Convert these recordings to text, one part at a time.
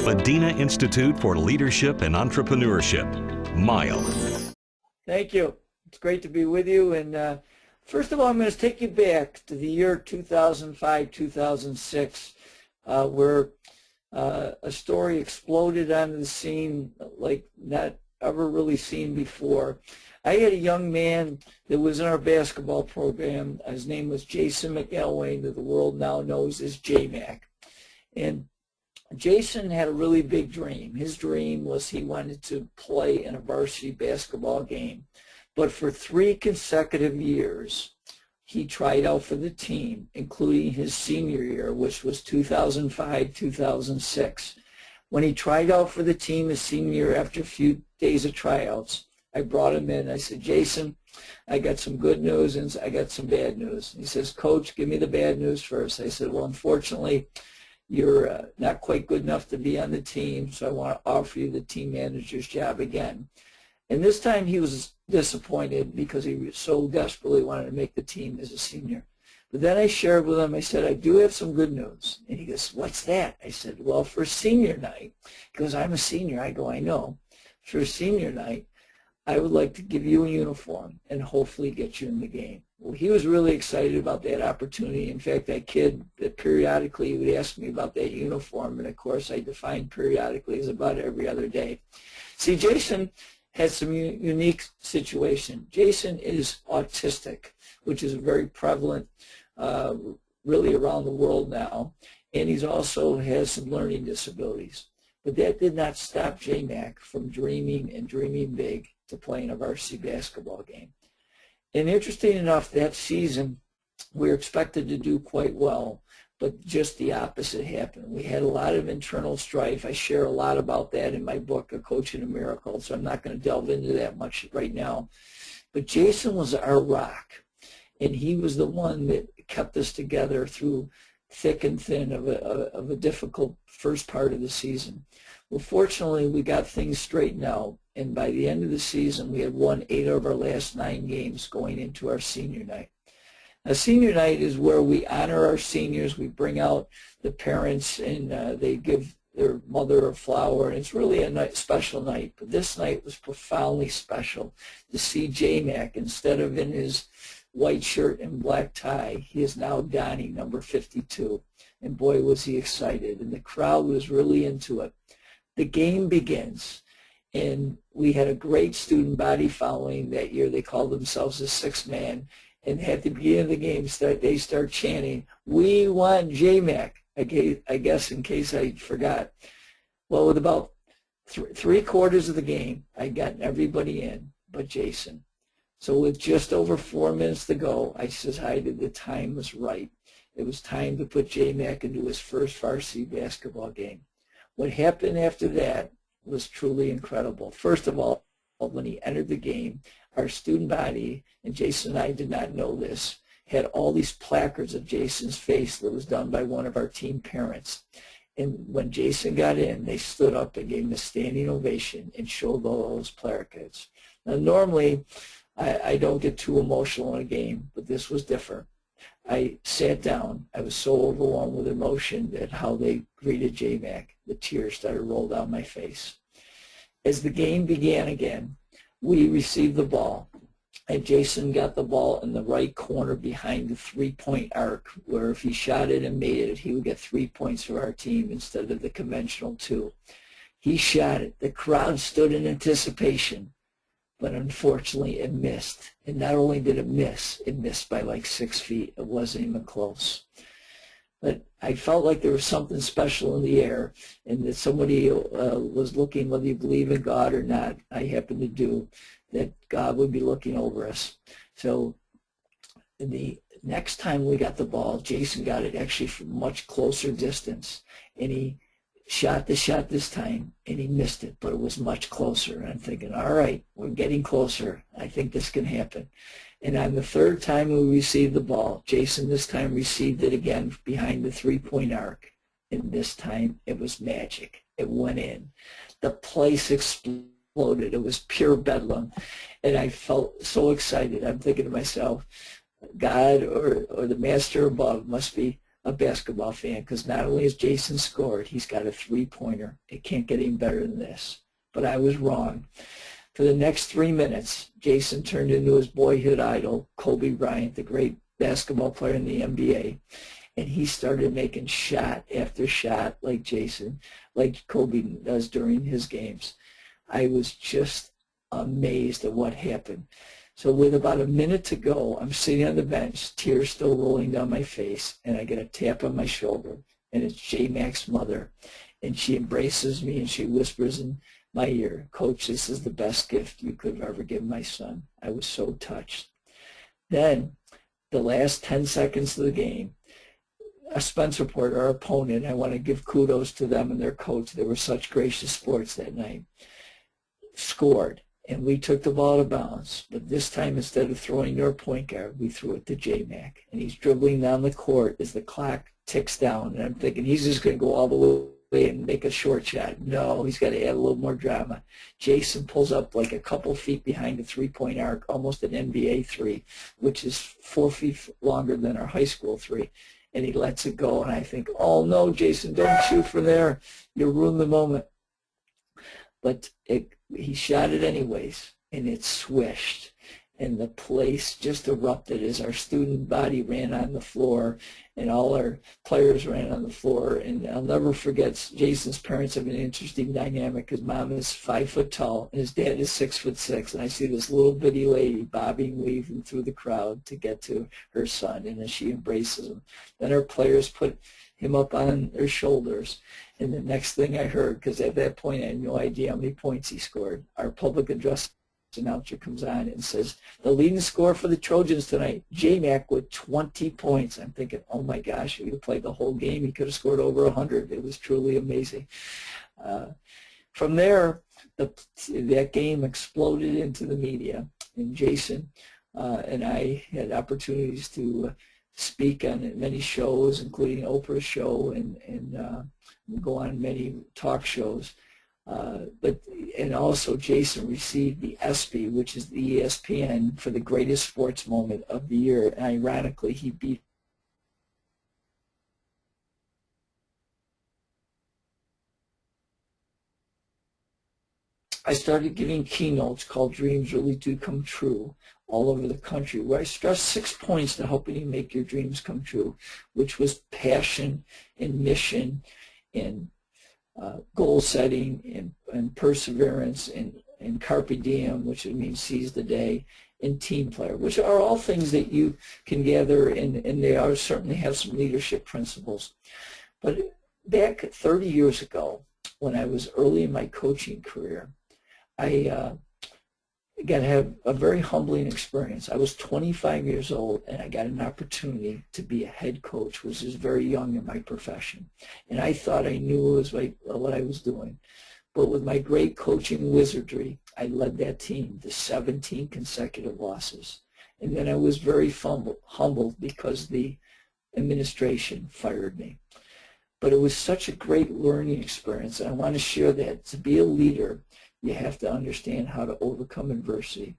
Madinah Institute for Leadership and Entrepreneurship, MILE. Thank you. It's great to be with you. And first of all, I'm going to take you back to the year 2005, 2006, where a story exploded onto the scene like not ever really seen before. I had a young man that was in our basketball program. His name was Jason McElwain, that the world now knows as J-Mac. And Jason had a really big dream. His dream was he wanted to play in a varsity basketball game. But for 3 consecutive years, he tried out for the team, including his senior year, which was 2005, 2006. When he tried out for the team his senior year, after a few days of tryouts, I brought him in. I said, Jason, I got some good news and I got some bad news. He says, Coach, give me the bad news first. I said, well, unfortunately, you're not quite good enough to be on the team, so I want to offer you the team manager's job again. And this time he was disappointed because he so desperately wanted to make the team as a senior. But then I shared with him, I said, I do have some good news. And he goes, what's that? I said, well, for senior night, he goes, I'm a senior. I go, I know. For senior night, I would like to give you a uniform and hopefully get you in the game. Well, he was really excited about that opportunity. In fact, that kid that periodically would ask me about that uniform, and of course I defined periodically as about every other day. See, Jason has some unique situation. Jason is autistic, which is very prevalent really around the world now, and he also has some learning disabilities. But that did not stop J-Mac from dreaming and dreaming big to playing a varsity basketball game. And interesting enough, that season we were expected to do quite well, but just the opposite happened. We had a lot of internal strife. I share a lot about that in my book, A Coach in a Miracle, so I'm not going to delve into that much right now. But Jason was our rock, and he was the one that kept us together through thick and thin of a difficult first part of the season. Well, fortunately, we got things straightened out, and by the end of the season, we had won 8 of our last 9 games going into our senior night. Now, senior night is where we honor our seniors. We bring out the parents, and they give their mother a flower, and it's really a special night. But this night was profoundly special to see J-Mac, instead of in his white shirt and black tie, he is now donning number 52. And boy, was he excited, and the crowd was really into it. The game begins, and we had a great student body following that year. They called themselves the 6th Man, and at the beginning of the game, they start chanting, "We want J-Mac," I guess in case I forgot. Well, with about 3/4 of the game, I'd gotten everybody in but Jason. So with just over 4 minutes to go, I decided the time was right. It was time to put J-Mac into his first varsity basketball game. What happened after that was truly incredible. First of all, when he entered the game, our student body, and Jason and I did not know this, had all these placards of Jason's face that was done by one of our team parents. And when Jason got in, they stood up and gave him a standing ovation and showed all those placards. Now, normally, I don't get too emotional in a game, but this was different. I sat down. I was so overwhelmed with emotion at how they greeted J-Mac. The tears started rolling down my face. As the game began again, we received the ball, and Jason got the ball in the right corner behind the 3-point arc, where if he shot it and made it, he would get 3 points for our team instead of the conventional 2. He shot it. The crowd stood in anticipation, but unfortunately it missed. And not only did it missed by like 6 feet. It wasn't even close. But I felt like there was something special in the air, and that somebody was looking, whether you believe in God or not, I happen to do, that God would be looking over us. So the next time we got the ball, Jason got it actually from much closer distance, and he shot the shot this time, and he missed it, but it was much closer. And I'm thinking, all right, we're getting closer. I think this can happen. And on the 3rd time we received the ball, Jason this time received it again behind the 3-point arc. And this time it was magic. It went in. The place exploded. It was pure bedlam. And I felt so excited. I'm thinking to myself, God or the master above must be a basketball fan, because not only has Jason scored, he's got a three-pointer. It can't get any better than this. But I was wrong. For the next 3 minutes, Jason turned into his boyhood idol, Kobe Bryant, the great basketball player in the NBA. And he started making shot after shot like Jason, like Kobe does during his games. I was just amazed at what happened. So with about a minute to go, I'm sitting on the bench, tears still rolling down my face, and I get a tap on my shoulder, and it's J-Mac's mother. And she embraces me and she whispers in my ear, "Coach, this is the best gift you could have ever given my son." I was so touched. Then, the last 10 seconds of the game, a Spencerport, our opponent, I want to give kudos to them and their coach. They were such gracious sports that night, scored. And we took the ball to bounds. But this time, instead of throwing your point guard, we threw it to J-Mac. And he's dribbling down the court as the clock ticks down. And I'm thinking he's just going to go all the way and make a short shot. No, he's got to add a little more drama. Jason pulls up like a couple feet behind the three-point arc, almost an NBA three, which is 4 feet longer than our high school three. And he lets it go. And I think, oh, no, Jason, don't shoot from there. You'll ruin the moment. But he shot it anyways, and it swished. And the place just erupted as our student body ran on the floor, and all our players ran on the floor. And I'll never forget, Jason's parents have an interesting dynamic. His mom is 5 foot tall, and his dad is 6'6". And I see this little bitty lady bobbing, weaving through the crowd to get to her son, and then she embraces him. Then our players put him up on their shoulders. And the next thing I heard, because at that point I had no idea how many points he scored, our public address announcer comes on and says, "The leading scorer for the Trojans tonight, J-Mac with 20 points." I'm thinking, oh my gosh, if he played the whole game, he could have scored over 100. It was truly amazing. From there, that game exploded into the media. And Jason and I had opportunities to speak on many shows, including Oprah's show, and go on many talk shows. And also Jason received the ESPY, which is the ESPN, for the greatest sports moment of the year. And ironically, he beat I started giving keynotes called Dreams Really Do Come True all over the country, where I stressed 6 points to helping you make your dreams come true, which was passion and mission and goal setting and perseverance and carpe diem, which means seize the day, and team player, which are all things that you can gather, and they are certainly have some leadership principles. But back 30 years ago, when I was early in my coaching career, I again had a very humbling experience. I was 25 years old, and I got an opportunity to be a head coach, which is very young in my profession. And I thought I knew what I was doing. But with my great coaching wizardry, I led that team to 17 consecutive losses. And then I was very humbled because the administration fired me. But it was such a great learning experience, and I want to share that. To be a leader, you have to understand how to overcome adversity.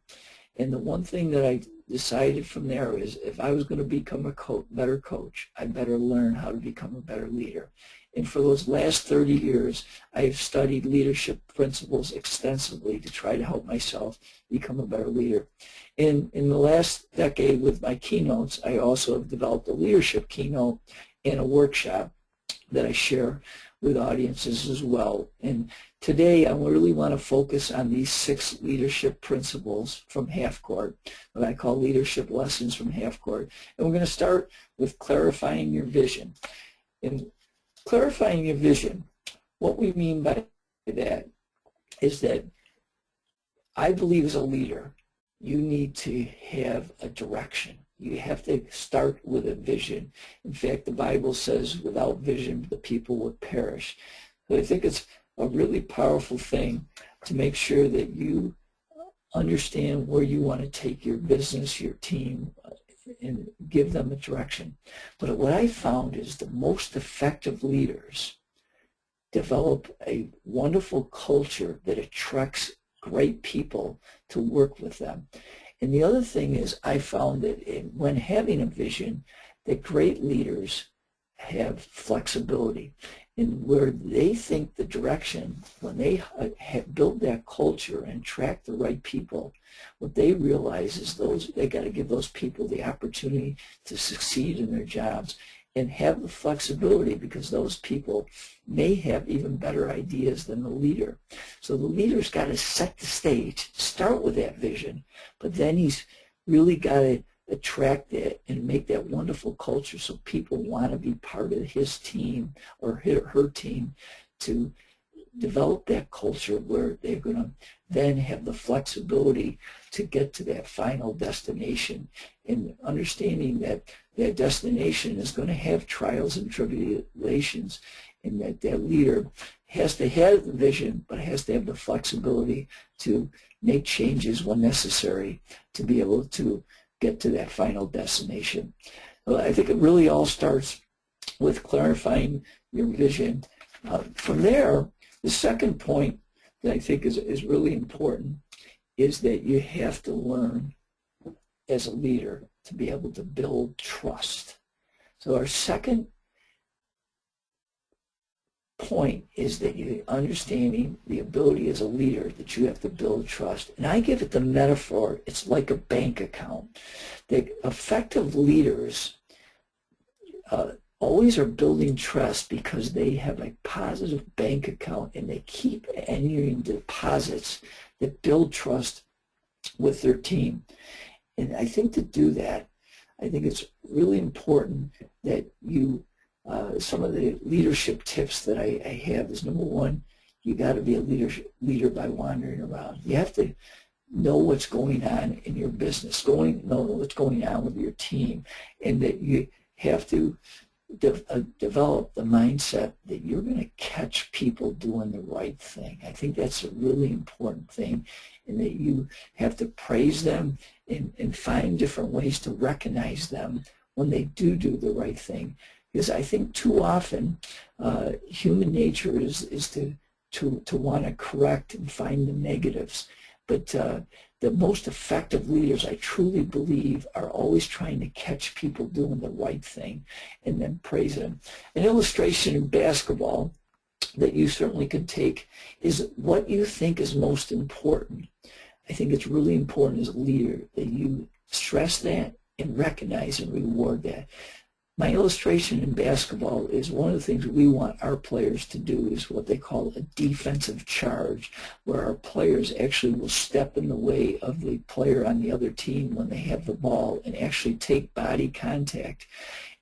And the one thing that I decided from there is, if I was going to become a better coach, I better learn how to become a better leader. And for those last 30 years, I have studied leadership principles extensively to try to help myself become a better leader. In the last decade with my keynotes, I also have developed a leadership keynote and a workshop that I share with audiences as well. And today I really want to focus on these 6 leadership principles from Half Court, what I call leadership lessons from Half Court. And we're going to start with clarifying your vision. And clarifying your vision, what we mean by that is that I believe as a leader, you need to have a direction. You have to start with a vision. In fact, the Bible says, without vision, the people would perish. So I think it's a really powerful thing to make sure that you understand where you want to take your business, your team, and give them a direction. But what I found is the most effective leaders develop a wonderful culture that attracts great people to work with them. And the other thing is, I found that when having a vision, that great leaders have flexibility. And where they think the direction, when they build that culture and attract the right people, what they realize is they got to give those people the opportunity to succeed in their jobs and have the flexibility, because those people may have even better ideas than the leader. So the leader's got to set the stage, start with that vision, but then he's really got to attract that and make that wonderful culture so people want to be part of his team or her team, to develop that culture where they're going to then have the flexibility to get to that final destination, and understanding that that destination is going to have trials and tribulations, and that leader has to have the vision but has to have the flexibility to make changes when necessary to be able to get to that final destination. Well, I think it really all starts with clarifying your vision. From there, the second point that I think is really important is that you have to learn as a leader to be able to build trust. So our second point is that you're understanding the ability as a leader that you have to build trust. And I give it the metaphor, it's like a bank account. The effective leaders always are building trust because they have a positive bank account, and they keep entering deposits that build trust with their team. And I think to do that, I think it's really important that you some of the leadership tips that I have is, number one, you got to be a leader by wandering around. You have to know what's going on in your business, know what's going on with your team, and that you have to develop the mindset that you're going to catch people doing the right thing. I think that's a really important thing, and that you have to praise them and find different ways to recognize them when they do the right thing. Because I think too often human nature is to want to correct and find the negatives. But the most effective leaders, I truly believe, are always trying to catch people doing the right thing and then praise them. An illustration in basketball that you certainly can take is what you think is most important. I think it's really important as a leader that you stress that and recognize and reward that. My illustration in basketball is one of the things we want our players to do is what they call a defensive charge, where our players actually will step in the way of the player on the other team when they have the ball and actually take body contact.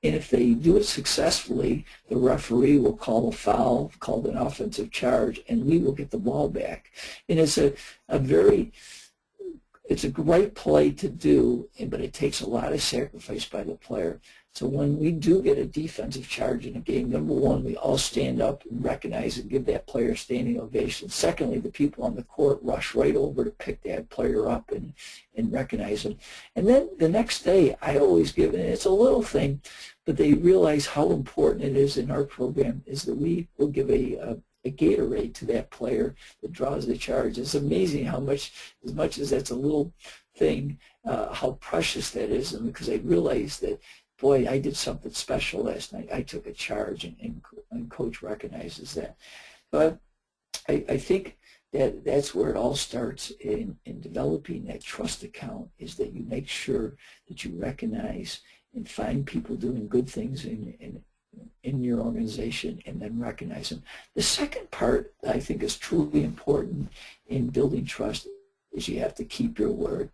And if they do it successfully, the referee will call a foul called an offensive charge, and we will get the ball back. And it's it's a great play to do, but it takes a lot of sacrifice by the player. So when we do get a defensive charge in a game, number one, we all stand up and recognize and give that player a standing ovation. Secondly, the people on the court rush right over to pick that player up and recognize them. And then the next day, I always give, and it's a little thing, but they realize how important it is in our program, is that we will give a Gatorade to that player that draws the charge. It's amazing how much, as much as that's a little thing, how precious that is, and because I realize that, boy, I did something special last night. I took a charge, and Coach recognizes that. But I think that's where it all starts in developing that trust account, is that you make sure that you recognize and find people doing good things in your organization and then recognize them. The second part that I think is truly important in building trust is you have to keep your word.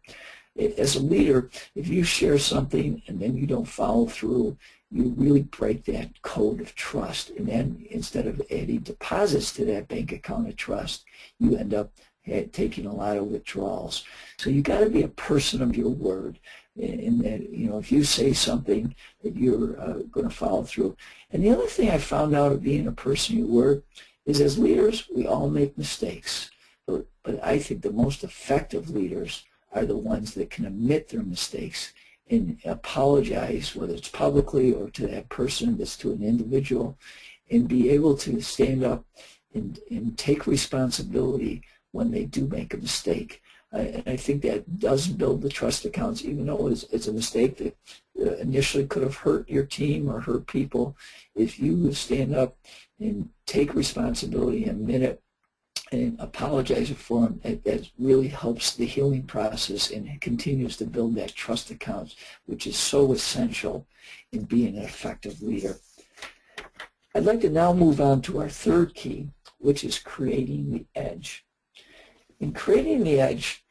As a leader, if you share something and then you don't follow through, you really break that code of trust. And then instead of adding deposits to that bank account of trust, you end up taking a lot of withdrawals. So you got to be a person of your word. And that, if you say something, that you're going to follow through. And the other thing I found out of being a person of your word is, as leaders, we all make mistakes. But I think the most effective leaders are the ones that can admit their mistakes and apologize, whether it's publicly or to that person, that's to an individual, and be able to stand up and take responsibility when they do make a mistake. And I think that does build the trust accounts, even though it's a mistake that initially could have hurt your team or hurt people. If you stand up and take responsibility and admit it and apologize for them, it really helps the healing process, and it continues to build that trust account, which is so essential in being an effective leader. I'd like to now move on to our third key, which is creating the edge. In creating the edge,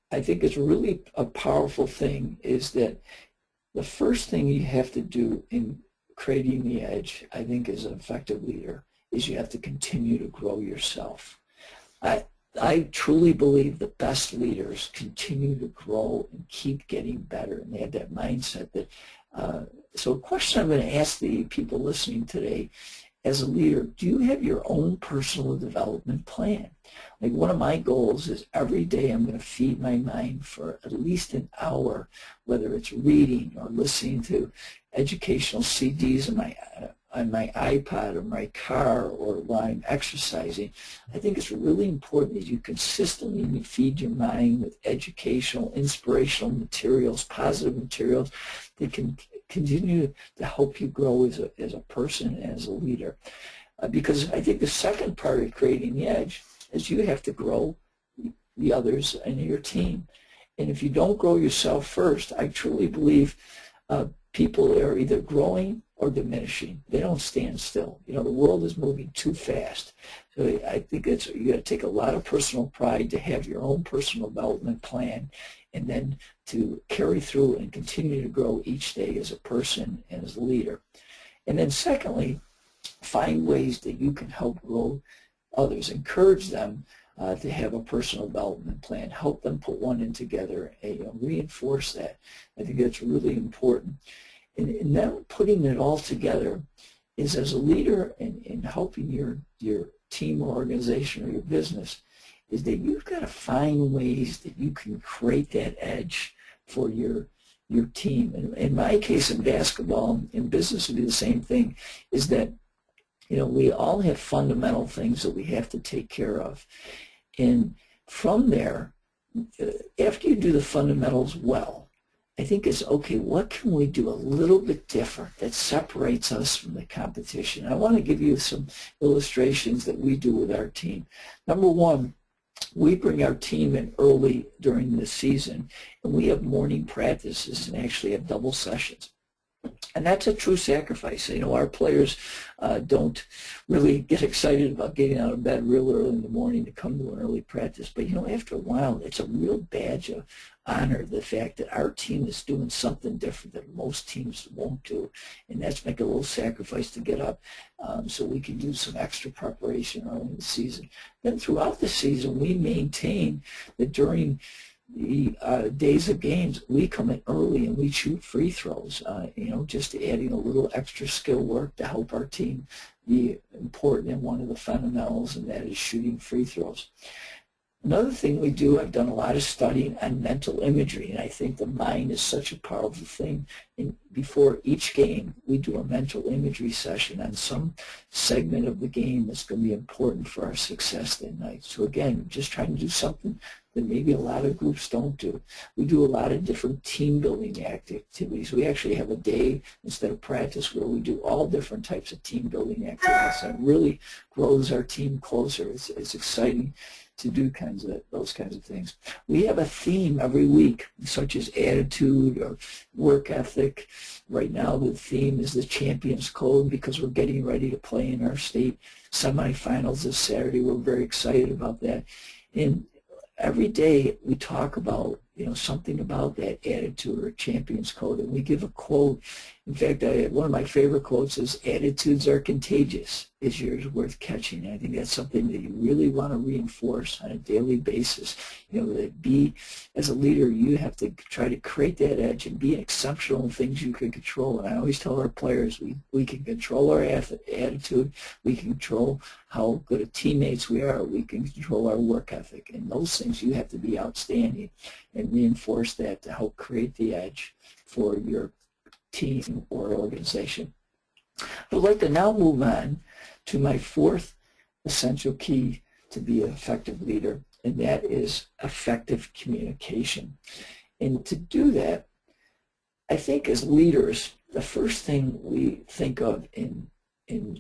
I think it's really a powerful thing, is that the first thing you have to do in creating the edge, I think, as an effective leader, is you have to continue to grow yourself. I truly believe the best leaders continue to grow and keep getting better, and they have that mindset that, so a question I'm going to ask the people listening today, as a leader, do you have your own personal development plan? Like, one of my goals is every day I'm going to feed my mind for at least an hour, whether it's reading or listening to educational CDs on my iPod or my car, or while I'm exercising. I think it's really important that you consistently feed your mind with educational, inspirational materials, positive materials that can continue to help you grow as a person and as a leader. Because I think the second part of creating the edge is you have to grow the others in your team. And if you don't grow yourself first, I truly believe people are either growing or diminishing. They don't stand still. You know, the world is moving too fast. So I think you got to take a lot of personal pride to have your own personal development plan, and then to carry through and continue to grow each day as a person and as a leader. And then secondly, find ways that you can help grow others. Encourage them to have a personal development plan. Help them put one in together, and reinforce that. I think that's really important. And then putting it all together is, as a leader in helping your team or organization or your business, is that you've got to find ways that you can create that edge for your team. And in my case, in basketball, in business would be the same thing, is that, we all have fundamental things that we have to take care of. And from there, after you do the fundamentals well, I think it's, okay, what can we do a little bit different that separates us from the competition? I want to give you some illustrations that we do with our team. Number one, we bring our team in early during the season, and we have morning practices and actually have double sessions. And that's a true sacrifice. Our players don't really get excited about getting out of bed real early in the morning to come to an early practice. But, after a while, it's a real badge of honor, the fact that our team is doing something different that most teams won't do. And that's make a little sacrifice to get up so we can do some extra preparation early in the season. Then throughout the season, we maintain that during the days of games, we come in early and we shoot free throws, just adding a little extra skill work to help our team be important in one of the fundamentals, and that is shooting free throws. Another thing we do, I've done a lot of studying on mental imagery, and I think the mind is such a powerful thing. And before each game, we do a mental imagery session on some segment of the game that's going to be important for our success that night. So again, just trying to do something that maybe a lot of groups don't do. We do a lot of different team building activities. We actually have a day instead of practice where we do all different types of team building activities. That really grows our team closer. It's exciting to do those kinds of things. We have a theme every week, such as attitude or work ethic. Right now, the theme is the Champions Code, because we're getting ready to play in our state semifinals this Saturday. We're very excited about that. And every day we talk about something about that attitude or Champions Code, and we give a quote. In fact, one of my favorite quotes is, "Attitudes are contagious. Is yours worth catching?" And I think that's something that you really want to reinforce on a daily basis. That as a leader, you have to try to create that edge and be exceptional in things you can control. And I always tell our players, we can control our attitude, we can control how good of teammates we are, we can control our work ethic. And those things, you have to be outstanding and reinforce that to help create the edge for your team or organization. I'd like to now move on to my fourth essential key to be an effective leader, and that is effective communication. And to do that, I think as leaders, the first thing we think of in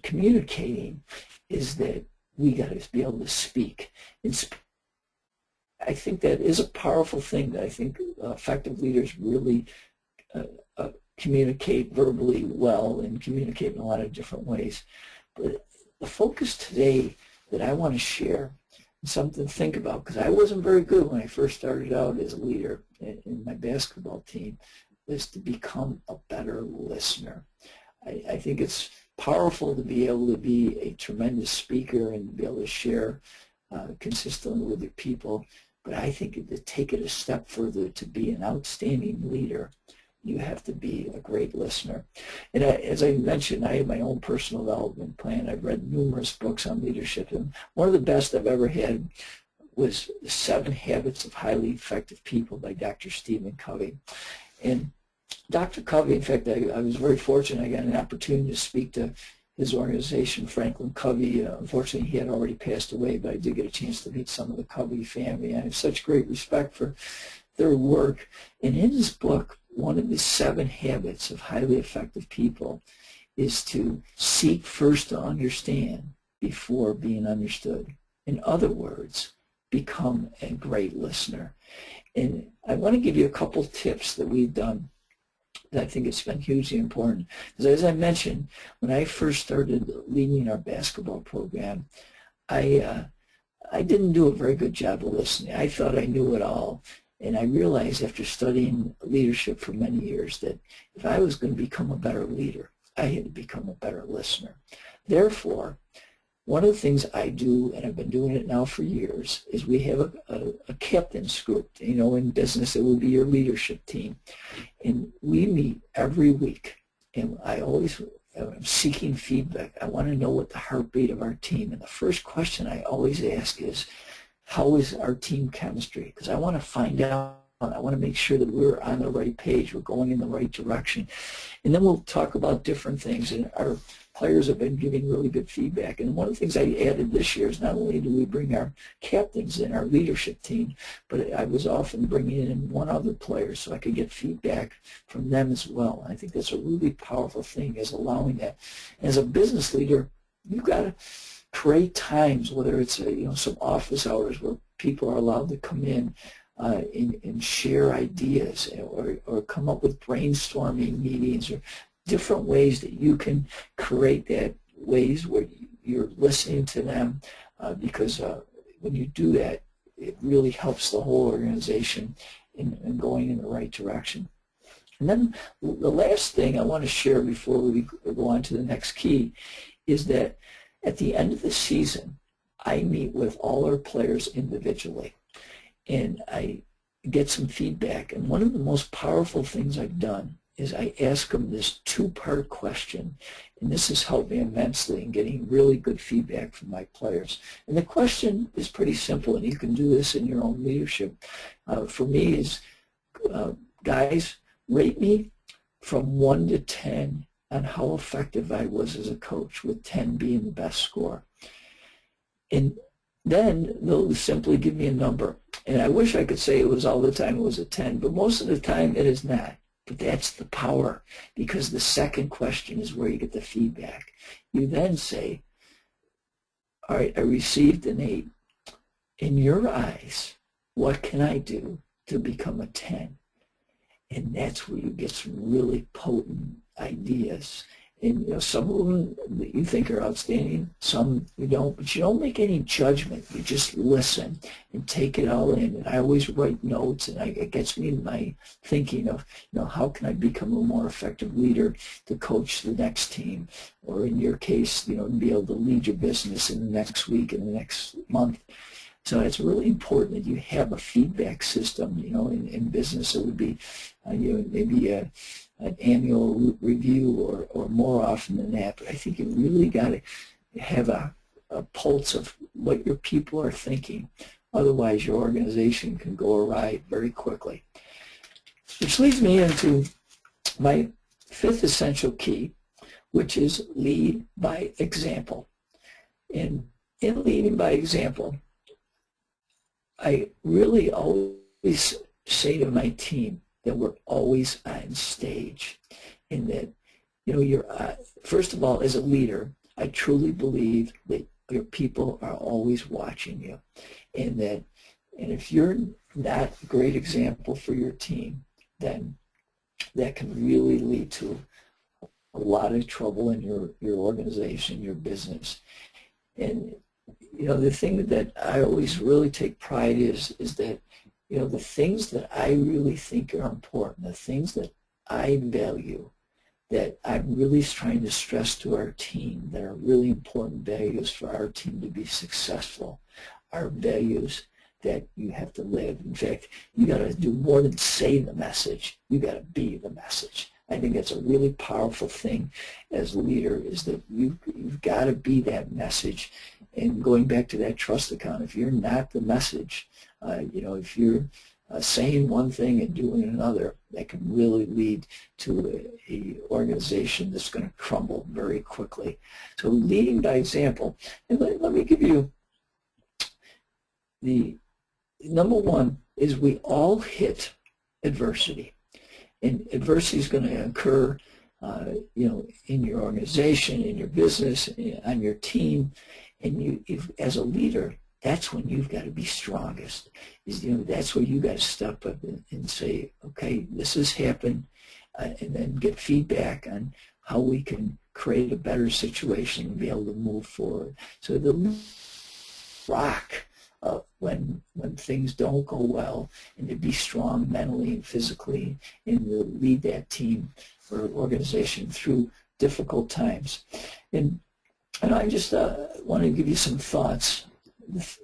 communicating is that we got to be able to speak. I think that is a powerful thing that I think effective leaders really communicate verbally well and communicate in a lot of different ways. But the focus today that I want to share is something to think about, because I wasn't very good when I first started out as a leader in my basketball team, was to become a better listener. I think it's powerful to be able to be a tremendous speaker and be able to share consistently with your people, but I think to take it a step further, to be an outstanding leader, you have to be a great listener. And as I mentioned, I have my own personal development plan. I've read numerous books on leadership, and one of the best I've ever had was The 7 Habits of Highly Effective People by Dr. Stephen Covey. And Dr. Covey, in fact, I was very fortunate. I got an opportunity to speak to his organization, Franklin Covey. Unfortunately, he had already passed away, but I did get a chance to meet some of the Covey family. I have such great respect for their work. And in his book, one of the 7 habits of highly effective people is to seek first to understand before being understood. In other words, become a great listener. And I want to give you a couple tips that we've done that I think it's been hugely important. Because as I mentioned, when I first started leading our basketball program, I didn't do a very good job of listening. I thought I knew it all. And I realized after studying leadership for many years that if I was going to become a better leader, I had to become a better listener. Therefore, one of the things I do, and I've been doing it now for years, is we have a captain's group. You know, in business, it would be your leadership team. And we meet every week. And I'm seeking feedback. I want to know what the heartbeat of our team. And the first question I always ask is, how is our team chemistry? Because I want to find out. I want to make sure that we're on the right page, we're going in the right direction. And then we'll talk about different things. And our players have been giving really good feedback. And one of the things I added this year is not only do we bring our captains in, our leadership team, but I was often bringing in one other player so I could get feedback from them as well. And I think that's a really powerful thing, is allowing that. As a business leader, you've got to create times, whether it's some office hours where people are allowed to come in and share ideas, or come up with brainstorming meetings, or different ways that you can create that, ways where you're listening to them, because when you do that, it really helps the whole organization in going in the right direction. And then the last thing I want to share before we go on to the next key is that at the end of the season, I meet with all our players individually, and I get some feedback. And one of the most powerful things I've done is I ask them this 2-part question, and this has helped me immensely in getting really good feedback from my players. And the question is pretty simple, and you can do this in your own leadership. For me is, guys, rate me from 1 to 10 on how effective I was as a coach, with 10 being the best score. And then they'll simply give me a number. And I wish I could say it was all the time it was a 10, but most of the time it is not. But that's the power, because the second question is where you get the feedback. You then say, all right, I received an 8. In your eyes, what can I do to become a 10? And that's where you get some really potent ideas. And some of them that you think are outstanding, some you don't, but you don't make any judgment. You just listen and take it all in. And I always write notes, and it gets me in my thinking of, how can I become a more effective leader to coach the next team, or in your case, be able to lead your business in the next week, in the next month. So it's really important that you have a feedback system. In business, it would be maybe an annual review, or more often than that. But I think you really got to have a pulse of what your people are thinking. Otherwise, your organization can go awry very quickly. Which leads me into my 5th essential key, which is lead by example. And in leading by example, I really always say to my team that we're always on stage, and that, you know, you're first of all, as a leader, I truly believe that your people are always watching you, and that, and if you're not a great example for your team, then that can really lead to a lot of trouble in your organization, your business. And you know, the thing that I always really take pride is that, you know, the things that I really think are important, the things that I value, that I'm really trying to stress to our team that are really important values for our team to be successful, are values that you have to live. In fact, you got to do more than say the message. You got to be the message. I think that's a really powerful thing as a leader, is that you've got to be that message. And going back to that trust account, if you're not the message, you know, if you're saying one thing and doing another, that can really lead to a organization that's going to crumble very quickly. So leading by example, and let me give you the number one is we all hit adversity. And adversity is going to occur, you know, in your organization, in your business, on your team, and as a leader, that's when you've got to be strongest. You know, that's where you got to step up and say, okay, this has happened, and then get feedback on how we can create a better situation and be able to move forward. So the rock. When things don't go well, and to be strong mentally and physically, and to lead that team or organization through difficult times. And I just want to give you some thoughts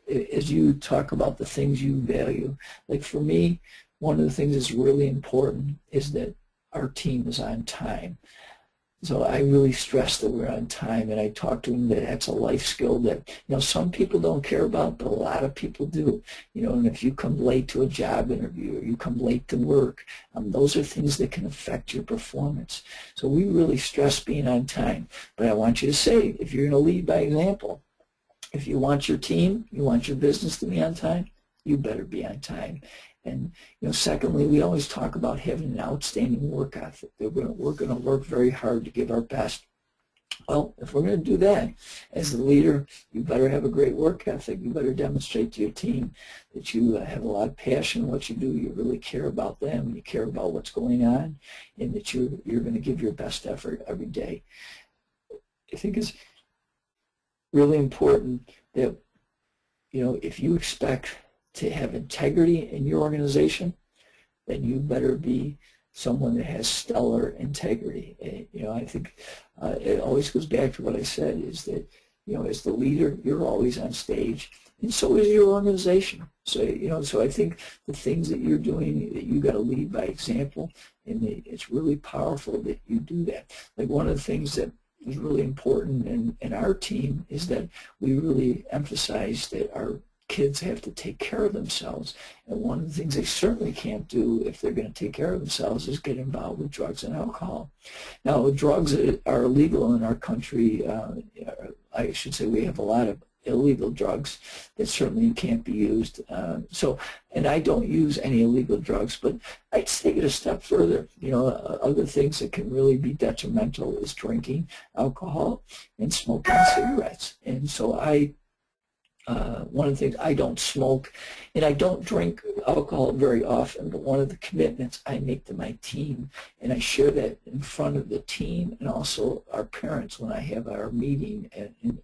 as you talk about the things you value. Like for me, one of the things that's really important is that our team is on time. So I really stress that we're on time, and I talk to them that that's a life skill that, you know, some people don't care about, but a lot of people do. You know, and if you come late to a job interview or you come late to work, those are things that can affect your performance. So we really stress being on time. But I want you to say, if you're going to lead by example, if you want your team, you want your business to be on time, you better be on time. And, you know, secondly, we always talk about having an outstanding work ethic, that we're going to work very hard to give our best. Well, if we're going to do that, as the leader, you better have a great work ethic. You better demonstrate to your team that you have a lot of passion in what you do. You really care about them. You care about what's going on, and that you're going to give your best effort every day. I think it's really important that, you know, if you expect to have integrity in your organization, then you better be someone that has stellar integrity. And, you know, I think it always goes back to what I said, is that, you know, as the leader, you're always on stage, and so is your organization. So, you know, so I think the things that you're doing, that you got to lead by example, and it's really powerful that you do that. Like one of the things that is really important in our team is that we really emphasize that our kids have to take care of themselves, and one of the things they certainly can't do if they're going to take care of themselves is get involved with drugs and alcohol. Now, drugs are illegal in our country. I should say we have a lot of illegal drugs that certainly can't be used. And I don't use any illegal drugs, but I'd take it a step further. You know, other things that can really be detrimental is drinking alcohol and smoking cigarettes. And so one of the things, I don't smoke and I don't drink alcohol very often, but one of the commitments I make to my team, and I share that in front of the team and also our parents when I have our meeting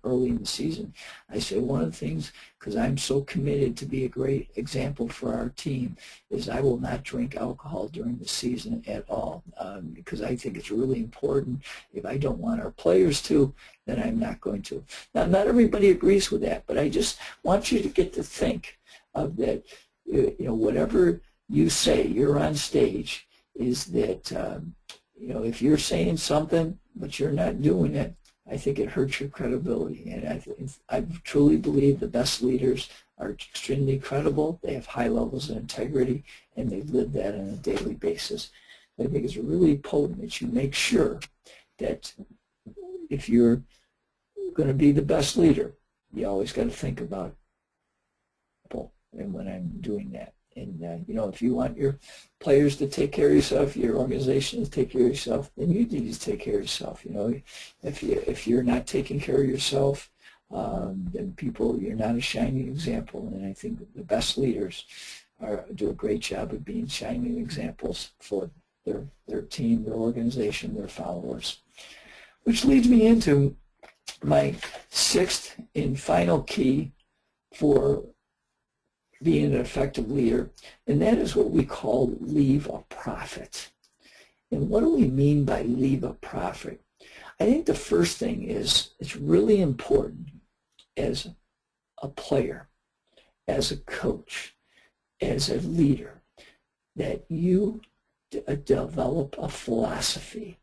early in the season, I say one of the things, because I'm so committed to be a great example for our team, is I will not drink alcohol during the season at all, because I think it's really important. If I don't want our players to, then I'm not going to. Now, not everybody agrees with that, but I just want you to get to think of that, you know, whatever you say, you're on stage, is that, you know, if you're saying something but you're not doing it, I think it hurts your credibility. And I truly believe the best leaders are extremely credible, they have high levels of integrity, and they live that on a daily basis. I think it's really potent that you make sure that if you're going to be the best leader, you always got to think about people. and when I'm doing that. And, if you want your players to take care of yourself, your organization to take care of yourself, then you need to take care of yourself. If you're not taking care of yourself, then you're not a shining example. And I think the best leaders do a great job of being shining examples for their team, their organization, their followers. Which leads me into my sixth and final key for being an effective leader, and that is what we call leave a profit. And what do we mean by leave a profit? I think the first thing is it's really important as a player, as a coach, as a leader, that you develop a philosophy.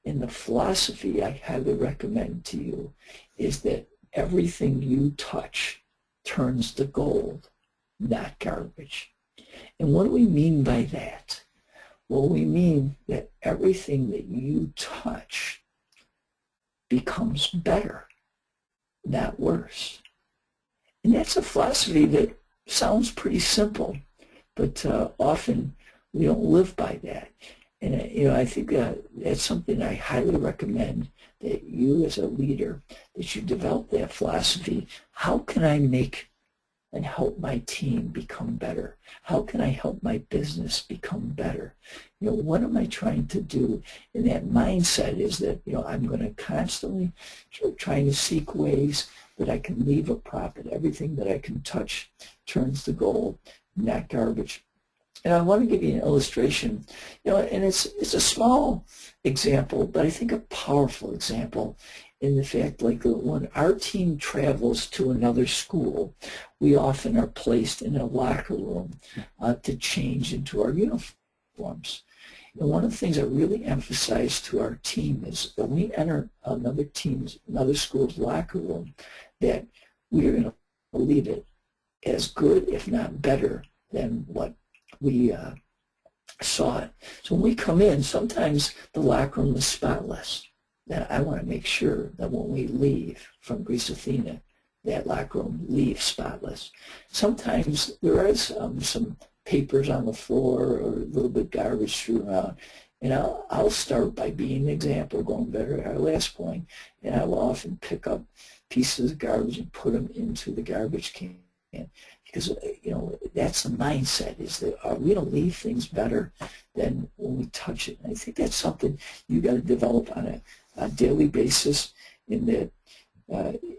And the philosophy I highly recommend to you is that everything you touch turns to gold, not garbage. And what do we mean by that? Well, we mean that everything that you touch becomes better, not worse. And that's a philosophy that sounds pretty simple, but often we don't live by that. And I think that's something I highly recommend, that you as a leader, that you develop that philosophy. How can I make and help my team become better? How can I help my business become better? What am I trying to do? And that mindset is that, I'm going to constantly trying to seek ways that I can leave a profit. Everything that I can touch turns to gold, not garbage. And I want to give you an illustration, and it's a small example, but I think a powerful example in the fact, like when our team travels to another school, we often are placed in a locker room to change into our uniforms. And one of the things I really emphasize to our team is when we enter another school's locker room, that we're going to leave it as good, if not better, than what we saw it. So when we come in, sometimes the locker room is spotless. Then I want to make sure that when we leave from Greece Athena, that locker room leaves spotless. Sometimes there is some papers on the floor or a little bit garbage strewn around. And I'll start by being an example, going better at our last point, and I will often pick up pieces of garbage and put them into the garbage can. Because, that's the mindset, is that we don't leave things better than when we touch it. And I think that's something you got to develop on a daily basis, in that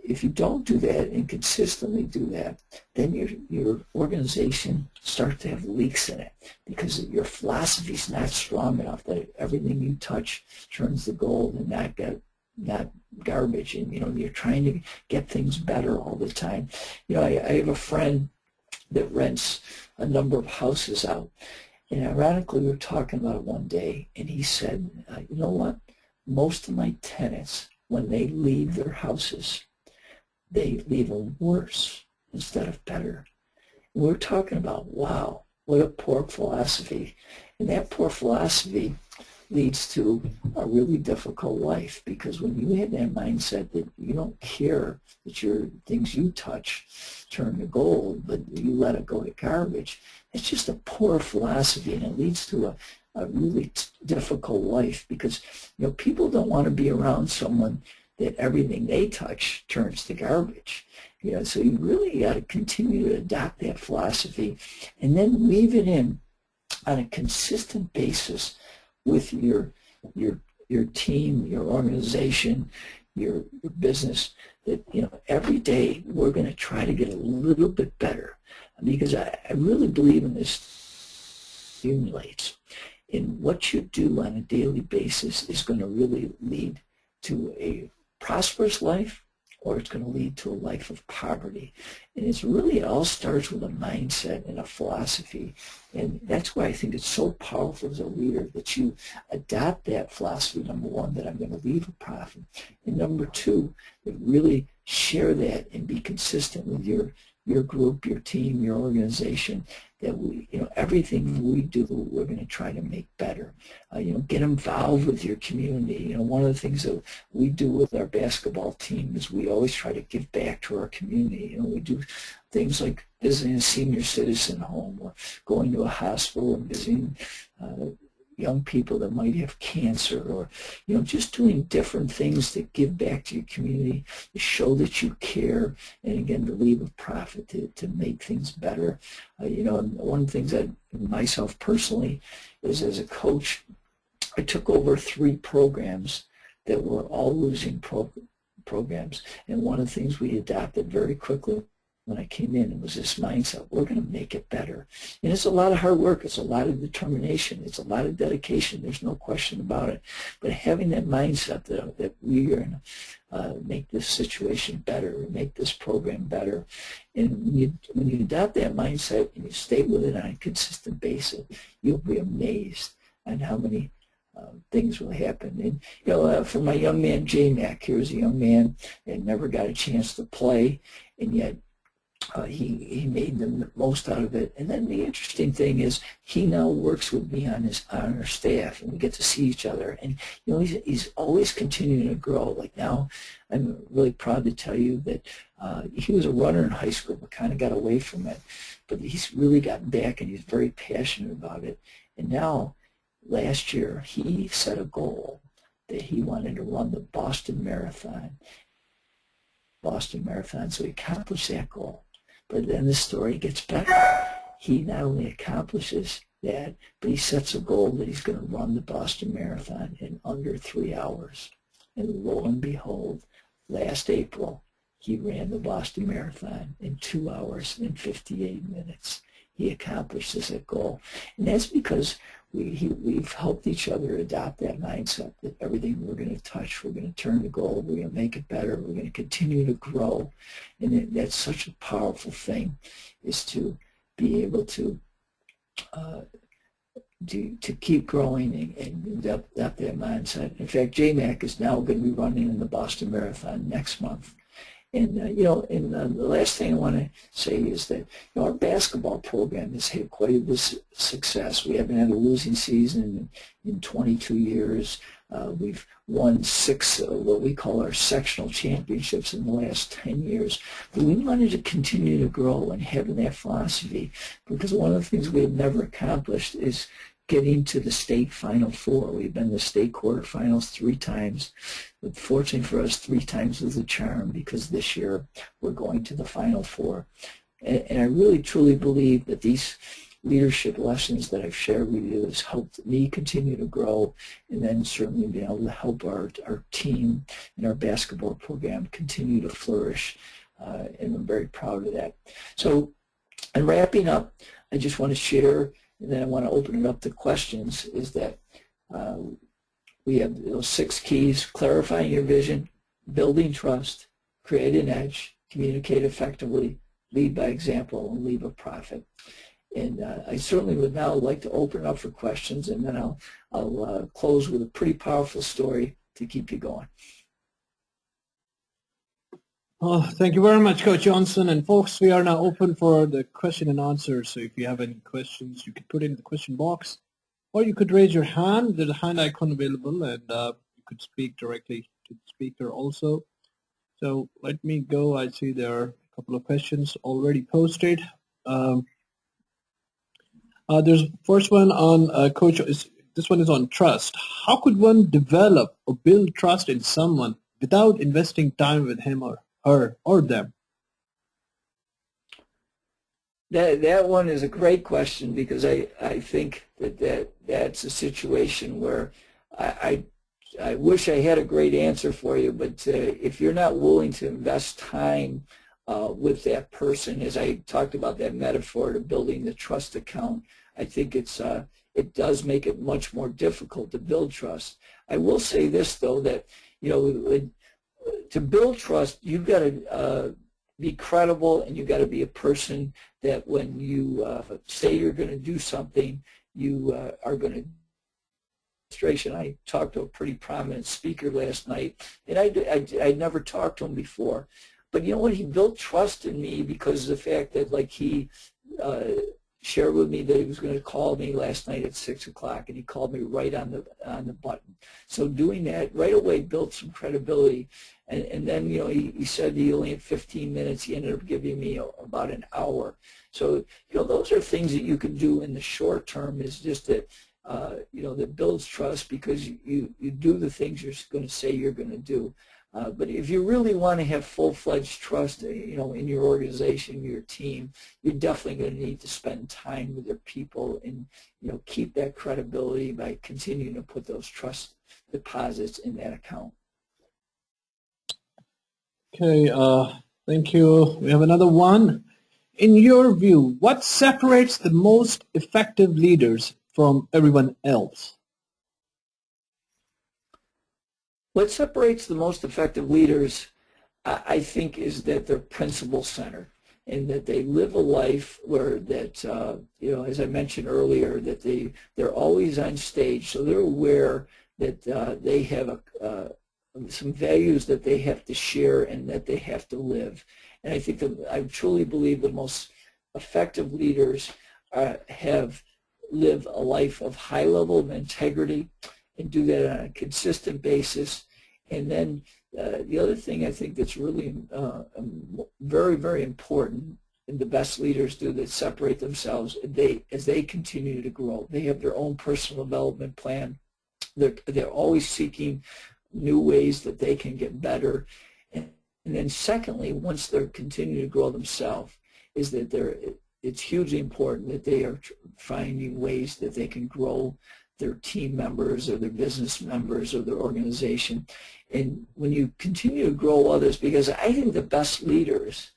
if you don't do that and consistently do that, then your organization starts to have leaks in it, because your philosophy is not strong enough that everything you touch turns to gold and not garbage. And you're trying to get things better all the time. I have a friend that rents a number of houses out, and ironically we were talking about it one day, and he said, you know what, most of my tenants, when they leave their houses, they leave them worse instead of better. And we're talking about, wow, what a poor philosophy. And that poor philosophy leads to a really difficult life, because when you have that mindset that you don't care that your things you touch turn to gold, but you let it go to garbage, it's just a poor philosophy, and it leads to a really difficult life, because people don't want to be around someone that everything they touch turns to garbage. So you really got to continue to adopt that philosophy, and then weave it in on a consistent basis with your team, your organization, your business, that every day we're going to try to get a little bit better, because I really believe in this accumulates. And what you do on a daily basis is going to really lead to a prosperous life, or it's going to lead to a life of poverty. And it all starts with a mindset and a philosophy. And that's why I think it's so powerful as a leader that you adopt that philosophy, number one, that I'm going to leave a profit. And number two, that really share that and be consistent with your group, your team, your organization, that we, everything we do, we're going to try to make better. Get involved with your community. One of the things that we do with our basketball team is we always try to give back to our community. We do things like visiting a senior citizen home or going to a hospital and visiting young people that might have cancer, or just doing different things that give back to your community, to show that you care, and again to leave a profit to make things better. One of the things that myself personally is, as a coach, I took over 3 programs that were all losing programs, and one of the things we adopted very quickly when I came in, it was this mindset: we're going to make it better. And it's a lot of hard work. It's a lot of determination. It's a lot of dedication. There's no question about it. But having that mindset that we are going to make this situation better, make this program better. And when you adopt that mindset and you stay with it on a consistent basis, you'll be amazed on how many things will happen. And for my young man, J-Mac, he was a young man that never got a chance to play, and yet he made the most out of it. And then the interesting thing is, he now works with me on our staff, and we get to see each other. And he's always continuing to grow. Like now, I'm really proud to tell you that he was a runner in high school, but kind of got away from it. But he's really gotten back, and he's very passionate about it. And now, last year, he set a goal that he wanted to run the Boston Marathon. So he accomplished that goal. But then the story gets better. He not only accomplishes that, but he sets a goal that he's going to run the Boston Marathon in under 3 hours. And lo and behold, last April, he ran the Boston Marathon in 2 hours and 58 minutes. He accomplished this goal. And that's because we've helped each other adopt that mindset that everything we're going to touch, we're going to turn to gold, we're going to make it better, we're going to continue to grow. And that's such a powerful thing, is to be able to keep growing and adopt that mindset. In fact, J-Mac is now going to be running in the Boston Marathon next month. And, the last thing I want to say is that our basketball program has had quite a bit of success. We haven't had a losing season in 22 years. We've won 6 what we call our sectional championships in the last 10 years. But we wanted to continue to grow and having that philosophy, because one of the things we have never accomplished is getting to the state Final Four. We've been to the state quarterfinals 3 times. But fortunately for us, 3 times was a charm, because this year we're going to the Final Four. And I really, truly believe that these leadership lessons that I've shared with you has helped me continue to grow, and then certainly be able to help our team and our basketball program continue to flourish. And I'm very proud of that. So, in wrapping up, I just want to share, and then I want to open it up to questions, is that we have those 6 keys: clarifying your vision, building trust, create an edge, communicate effectively, lead by example, and leave a profit. And I certainly would now like to open it up for questions, and then I'll close with a pretty powerful story to keep you going. Thank you very much, Coach Johnson. And folks, we are now open for the question and answer. So if you have any questions, you can put it in the question box, or you could raise your hand. There's a hand icon available, and you could speak directly to the speaker also. So let me go. I see there are a couple of questions already posted. There's first one on Coach. This one is on trust. How could one develop or build trust in someone without investing time with him or her or them? That one is a great question, because I think that's a situation where I wish I had a great answer for you, but if you're not willing to invest time with that person, as I talked about that metaphor to building the trust account, I think it does make it much more difficult to build trust. I will say this, though, that to build trust, you've got to be credible, and you've got to be a person that when you say you're going to do something, you are going to. I talked to a pretty prominent speaker last night, and I'd never talked to him before. But you know what? He built trust in me because of the fact that, like, he shared with me that he was going to call me last night at 6 o'clock, and he called me right on the button. So doing that right away built some credibility. And then, you know, he said he only had 15 minutes. He ended up giving me about an hour. So, you know, those are things that you can do in the short term, is just that, you know, that builds trust, because you do the things you're going to say you're going to do. But if you really want to have full-fledged trust, you know, in your organization, your team, you're definitely going to need to spend time with your people and, you know, keep that credibility by continuing to put those trust deposits in that account. Okay, thank you. We have another one. In your view, what separates the most effective leaders from everyone else? What separates the most effective leaders, I think, is that they're principle-centered, and that they live a life where that, you know, as I mentioned earlier, that they're always on stage, so they're aware that they have some values that they have to share and that they have to live. And I think that I truly believe the most effective leaders have lived a life of high level of integrity and do that on a consistent basis. And then the other thing I think that's really very, very important, and the best leaders do that separate themselves, as they continue to grow. They have their own personal development plan. They're always seeking new ways that they can get better. And then secondly, once they're continuing to grow themselves, is that it's hugely important that they are finding ways that they can grow their team members or their business members or their organization. And when you continue to grow others, because I think the best leaders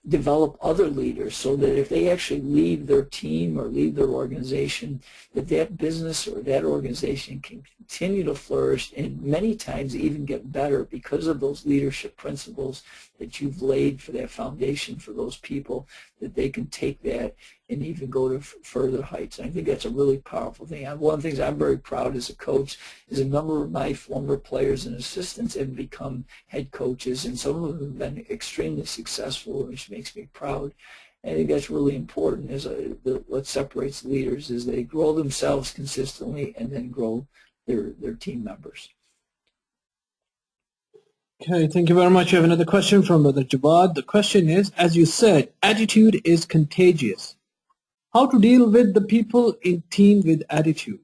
develop other leaders, so that if they actually leave their team or leave their organization, that business or that organization can continue to flourish and many times even get better because of those leadership principles that you've laid for that foundation for those people, that they can take that and even go to further heights. And I think that's a really powerful thing. One of the things I'm very proud as a coach is a number of my former players and assistants have become head coaches, and some of them have been extremely successful, which makes me proud. And I think that's really important. What separates leaders is they grow themselves consistently and then grow their team members. Okay, thank you very much. We have another question from Brother Jawad. The question is, as you said, attitude is contagious. How to deal with the people in team with attitude?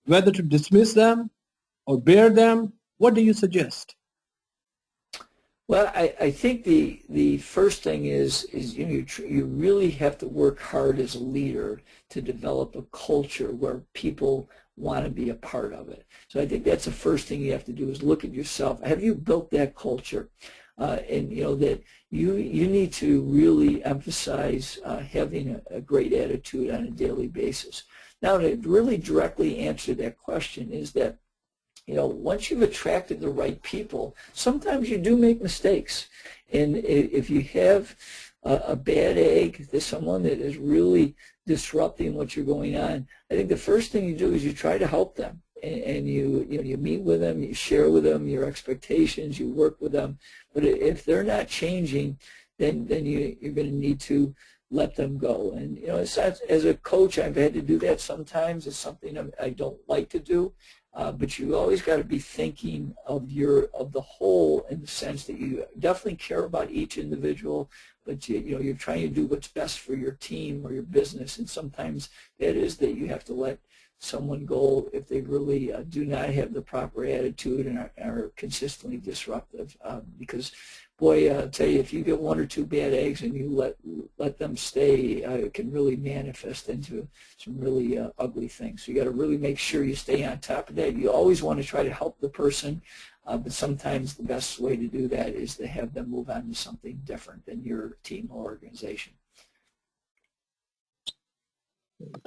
Whether to dismiss them or bear them? What do you suggest? Well, I think the first thing is you know, you really have to work hard as a leader to develop a culture where people want to be a part of it. So I think that's the first thing you have to do, is look at yourself. Have you built that culture? And you know that you need to really emphasize having a great attitude on a daily basis. Now, to really directly answer that question is that, you know, once you've attracted the right people, sometimes you do make mistakes. And if you have a bad egg, there's someone that is really disrupting what you're going on, I think the first thing you do is you try to help them. And you meet with them, you share with them your expectations, you work with them. But if they're not changing, then you're going to need to let them go. And you know, as a coach, I've had to do that sometimes. It's something I don't like to do. But you always got to be thinking of the whole, in the sense that you definitely care about each individual, but you're trying to do what's best for your team or your business. And sometimes that is that you have to let someone go if they really do not have the proper attitude and are consistently disruptive. Because, boy, I'll tell you, if you get one or two bad eggs and you let them stay, it can really manifest into some really ugly things. So you got to really make sure you stay on top of that. You always want to try to help the person, but sometimes the best way to do that is to have them move on to something different than your team or organization.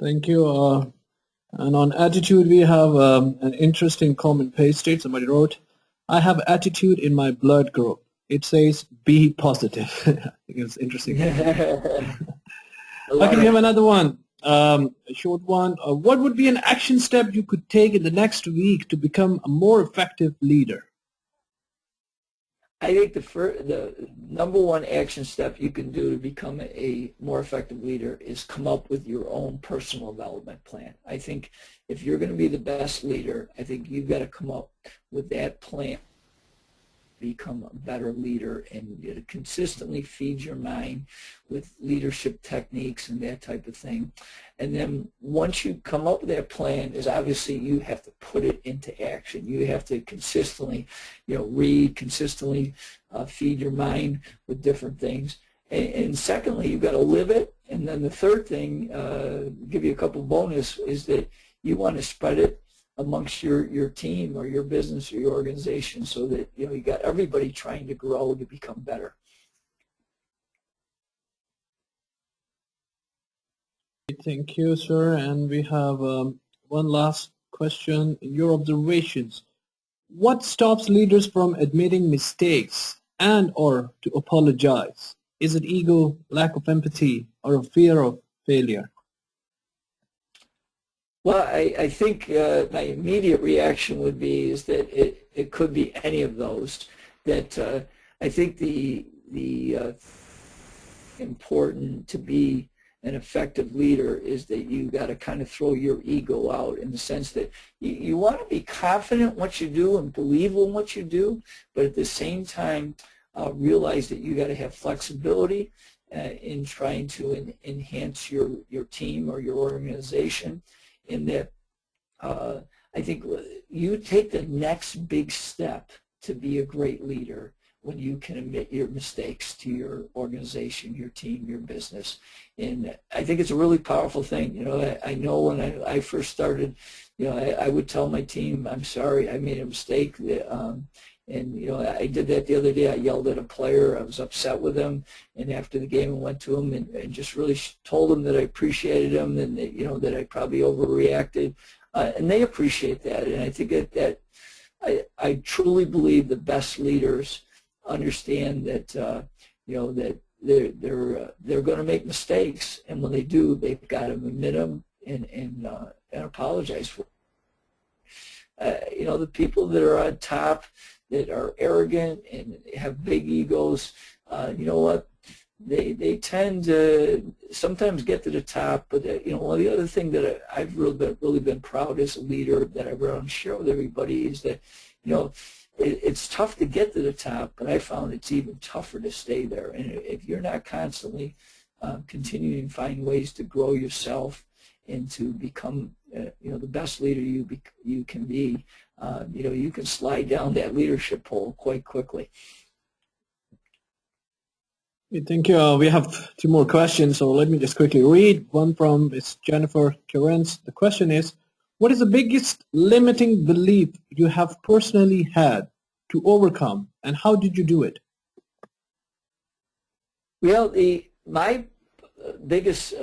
Thank you. And on attitude, we have an interesting comment pasted. Somebody wrote, I have attitude in my blood group. It says, be positive. I think it's interesting. Okay, we have another one, a short one. What would be an action step you could take in the next week to become a more effective leader? I think the number one action step you can do to become a more effective leader is come up with your own personal development plan. I think if you're going to be the best leader, I think you've got to come up with that plan, become a better leader, and consistently feed your mind with leadership techniques and that type of thing. And then once you come up with that plan, is obviously you have to put it into action. You have to consistently, read, consistently feed your mind with different things. And secondly, you've got to live it. And then the third thing, give you a couple bonus, is that you want to spread it amongst your team or your business or your organization, so that you got everybody trying to grow to become better. Thank you, sir. And we have one last question. In your observations, what stops leaders from admitting mistakes and or to apologize? Is it ego, lack of empathy, or a fear of failure? Well, I think my immediate reaction would be is that it could be any of those. That I think the important to be an effective leader is that you got to kind of throw your ego out, in the sense that you want to be confident in what you do and believe in what you do, but at the same time realize that you got to have flexibility in trying to enhance your team or your organization. In that I think you take the next big step to be a great leader when you can admit your mistakes to your organization, your team, your business. And I think it's a really powerful thing. I know when I first started, I would tell my team, I'm sorry, I made a mistake. And I did that the other day. I yelled at a player. I was upset with him. And after the game, I went to him and just really told him that I appreciated him, and that, that I probably overreacted. And they appreciate that. And I think that I truly believe the best leaders understand that that they're going to make mistakes, and when they do, they've got to admit them and apologize for it. The people that are on top, that are arrogant and have big egos, you know what? They tend to sometimes get to the top, but one of the other thing that I've really been proud as a leader that I want to share with everybody is that it's tough to get to the top, but I found it's even tougher to stay there. And if you're not constantly continuing to find ways to grow yourself and to become the best leader you can be, you can slide down that leadership pole quite quickly. Thank you. We have two more questions, so let me just quickly read. One from is Jennifer Terrence. The question is, what is the biggest limiting belief you have personally had to overcome, and how did you do it? Well, my biggest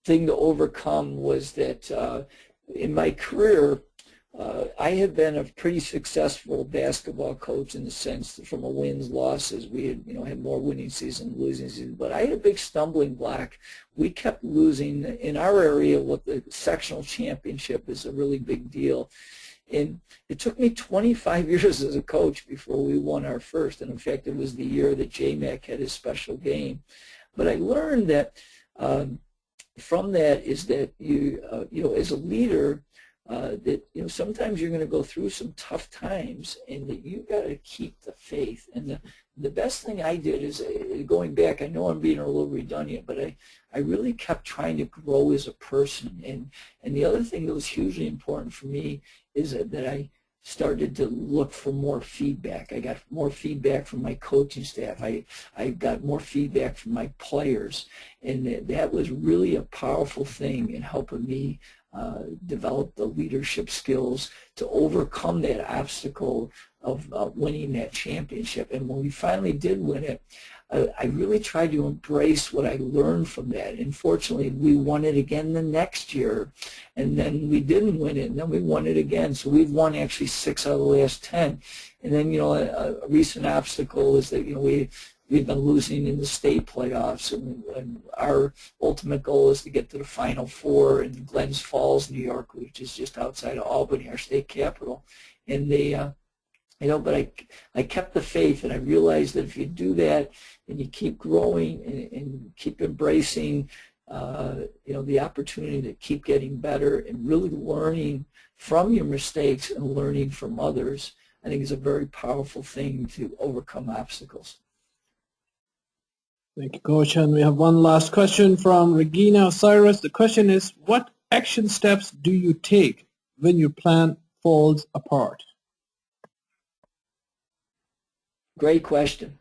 thing to overcome was that in my career, I had been a pretty successful basketball coach, in the sense that from a wins, losses, we had had more winning seasons, losing seasons. But I had a big stumbling block. We kept losing in our area. What the sectional championship is a really big deal, and it took me 25 years as a coach before we won our first. And in fact, it was the year that J-Mac had his special game. But I learned that from that is that you as a leader, that sometimes you're going to go through some tough times, and that you got to keep the faith. And the best thing I did is, going back, I know I'm being a little redundant, but I really kept trying to grow as a person. And the other thing that was hugely important for me is that I started to look for more feedback. I got more feedback from my coaching staff. I got more feedback from my players, and that was really a powerful thing in helping me develop the leadership skills to overcome that obstacle of winning that championship. And when we finally did win it, I really tried to embrace what I learned from that. And fortunately, we won it again the next year, and then we didn't win it, and then we won it again. So we've won actually 6 out of the last 10. And then a recent obstacle is that we've been losing in the state playoffs, and our ultimate goal is to get to the Final Four in Glens Falls, New York, which is just outside of Albany, our state capital. And But I kept the faith, and I realized that if you do that and you keep growing and keep embracing, the opportunity to keep getting better and really learning from your mistakes and learning from others, I think is a very powerful thing to overcome obstacles. Thank you, Coach. And we have one last question from Regina Cyrus. The question is, what action steps do you take when your plan falls apart? Great question.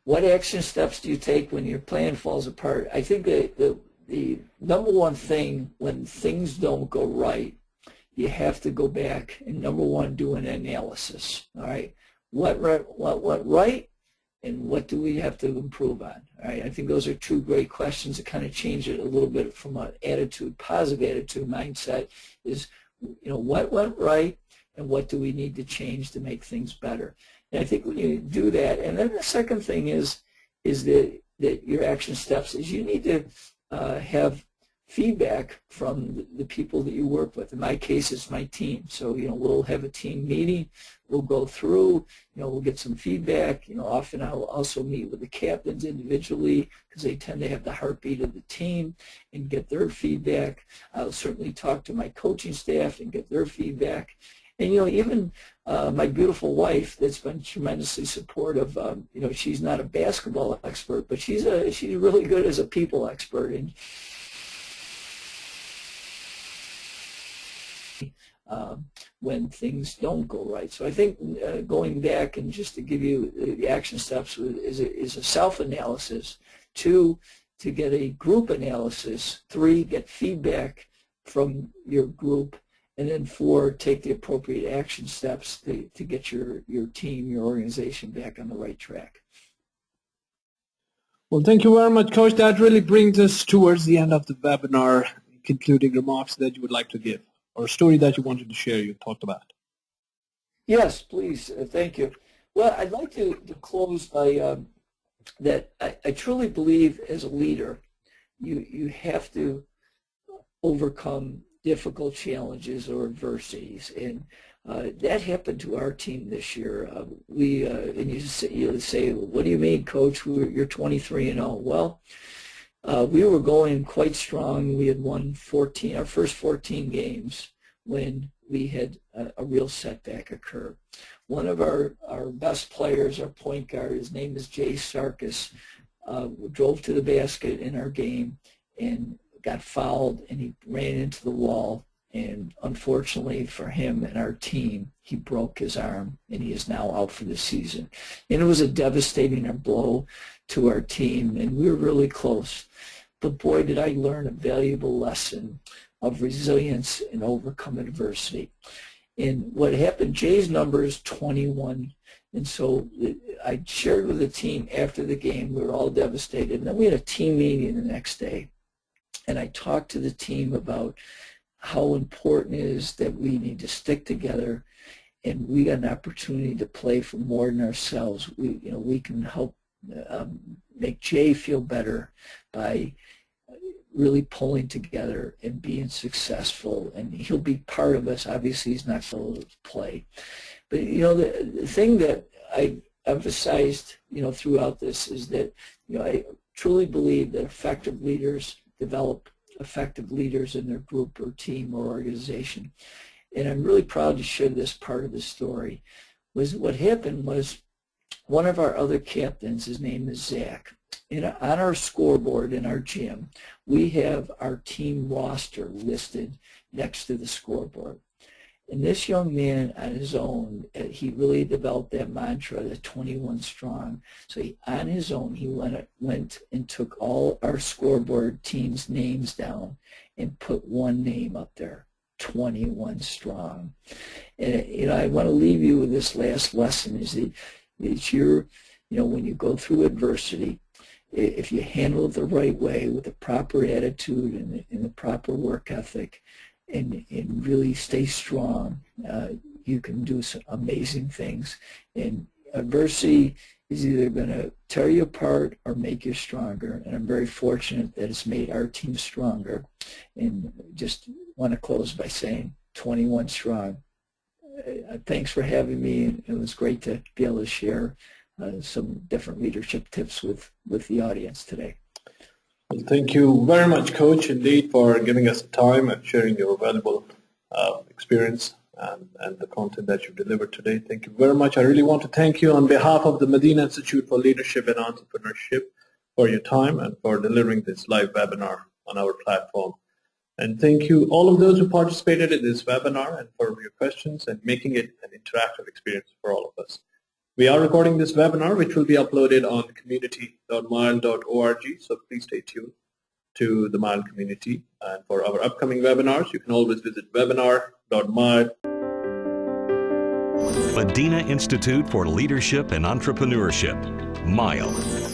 What action steps do you take when your plan falls apart? I think that the number one thing when things don't go right, you have to go back and, number one, do an analysis. All right, what went right, and what do we have to improve on? All right, I think those are two great questions that kind of change it a little bit from an attitude, positive attitude mindset. Is what went right, and what do we need to change to make things better? And I think when you do that, and then the second thing is that your action steps is you need to have feedback from the people that you work with. In my case, it's my team. So, we'll have a team meeting. We'll go through, we'll get some feedback. Often I'll also meet with the captains individually because they tend to have the heartbeat of the team and get their feedback. I'll certainly talk to my coaching staff and get their feedback. And, even my beautiful wife that's been tremendously supportive, she's not a basketball expert, but she's really good as a people expert. And when things don't go right. So I think going back and just to give you the action steps is a self-analysis. 2, to get a group analysis. 3, get feedback from your group. And then 4, take the appropriate action steps to get your team, your organization back on the right track. Well, thank you very much, Coach. That really brings us towards the end of the webinar. Concluding remarks that you would like to give, or a story that you wanted to share you talked about. Yes, please. Thank you. Well, I'd like to close by that I truly believe as a leader, you have to overcome difficult challenges or adversities, and that happened to our team this year. And you say, what do you mean, Coach? You're 23-0. Well, we were going quite strong. We had won our first 14 games when we had a real setback occur. One of our best players, our point guard, his name is Jay Sarkis, drove to the basket in our game and got fouled, and he ran into the wall. And unfortunately for him and our team, he broke his arm, and he is now out for the season. And it was a devastating blow to our team, and we were really close. But boy, did I learn a valuable lesson of resilience and overcome adversity. And what happened, Jay's number is 21. And so I shared with the team after the game. We were all devastated. And then we had a team meeting the next day. And I talked to the team about how important it is that we need to stick together, and we got an opportunity to play for more than ourselves. We can help make Jay feel better by really pulling together and being successful, and he'll be part of us. Obviously, he's not going to play, but the thing that I emphasized throughout this is that I truly believe that effective leaders develop effective leaders in their group or team or organization. And I'm really proud to share this part of the story. What happened was one of our other captains, his name is Zach, and on our scoreboard in our gym, we have our team roster listed next to the scoreboard. And this young man on his own, he really developed that mantra, the 21 strong. So on his own, he went and took all our scoreboard teams' names down and put one name up there, 21 strong. And I want to leave you with this last lesson: is that when you go through adversity, if you handle it the right way with the proper attitude and the proper work ethic, and really stay strong, you can do some amazing things. And adversity is either going to tear you apart or make you stronger. And I'm very fortunate that it's made our team stronger. And just want to close by saying 21 strong. thanks for having me. It was great to be able to share some different leadership tips with the audience today. Well, thank you very much, Coach, indeed, for giving us the time and sharing your valuable experience and the content that you've delivered today. Thank you very much. I really want to thank you on behalf of the Madinah Institute for Leadership and Entrepreneurship for your time and for delivering this live webinar on our platform. And thank you all of those who participated in this webinar and for your questions and making it an interactive experience for all of us. We are recording this webinar, which will be uploaded on community.mile.org, so please stay tuned to the Mile community. And for our upcoming webinars, you can always visit webinar.mile. Madinah Institute for Leadership and Entrepreneurship, MILE.